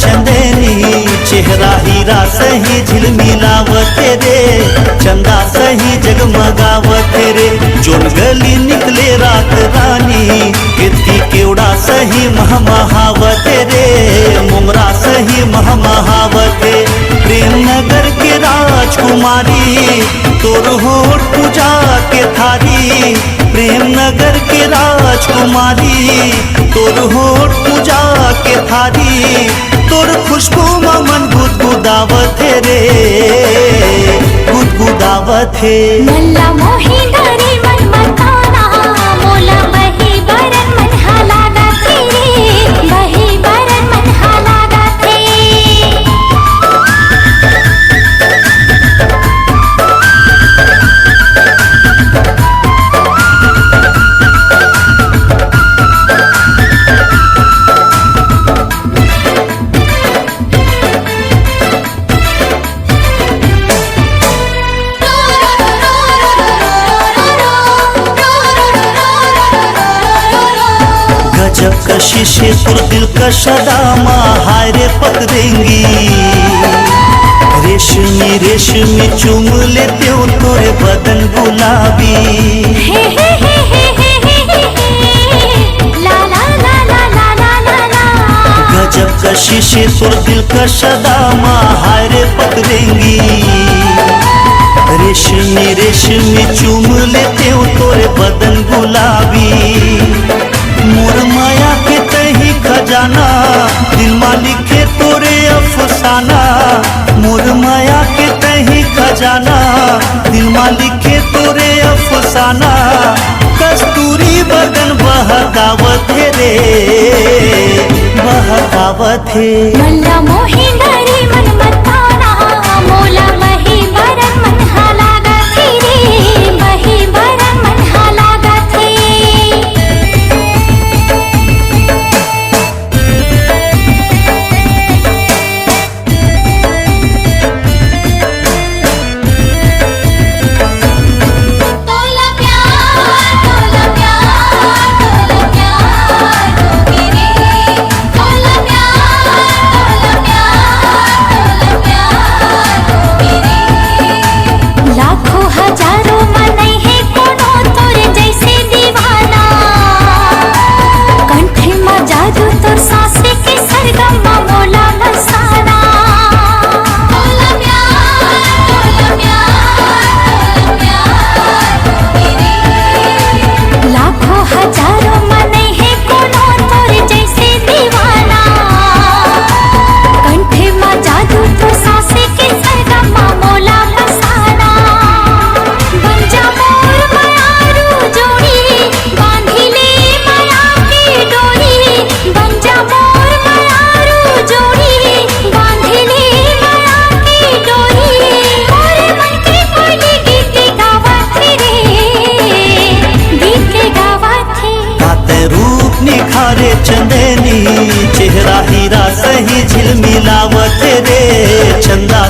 चंदेनी, चेहरा हीरा सही झिलमिलावत रे, चंदा सही जगमगावत रे। जोन गली निकले रात रानी, केतकी केवड़ा सही महमहावत रे, मुंगरा सही महमहावत। प्रेम नगर के राजकुमारी, तोर होठ पूजा के थारी। प्रेम नगर के राजकुमारी, तोर होठ पूजा के थारी। तोर खुशबू मन गुदगुदावत रे, गुदगुदावत है। मल्ला मोही धरी मन मताना, मोला बही बरन मन हालागा थे, बही बरन मन हालागा थे। गजब कशिश तुर दिल का शदामा, हाय रे पकड़ेंगी। रेशमी रेशमी चूम लेते हो तोरे बदन गुलाबी। हे हे हे हे हे हे हे, ला ला ला ला ला ला ला ला। गजब कशिश तुर दिल का शदामा, हाय रे पकड़ेंगी। रेशमी रेशमी चूम लेते हो तोरे बदन गुलाबी। मोर माया के तही खजाना, दिल मालिक के तोरे अफसाना। मोर माया के तही खजाना, दिल मालिक के तोरे अफसाना। कस्तूरी बदन बहकावत रे, बहकावत है। मल्ला मोही धरी मन मताना, मोला बही बरन मन हालागा थे रे, बही बरन मन हालागा थे। तोला प्यार तोला प्यार तोला प्यार हो मेरे, तोला प्यार तोला प्यार तोला प्यार हो मेरे। लाखों हजारों मन है कोनो तोरे जैसे दीवाना, कंठे में जादू तोर सांसे के सरगम मोला बसाना। तोला प्यार तोला प्यार तोला प्यार हो मेरे। लाखों हजारों मन है कोनो तोरे जैसे दीवाना, कंठे में जादू तोर सांसे के सरगम मोला बसाना। बन जा मोर मायारू जोड़ी, बांधी ले माया की डोरी। बन जा मोर मायारू जोड़ी, बांधी ले माया की डोरी। मोरे मन के कोई गीत गावत रे, गीत गावत है। ताते रूप निखारे चंदेनी, चेहरा हीरा सही झिलमिलावत रे, चंदा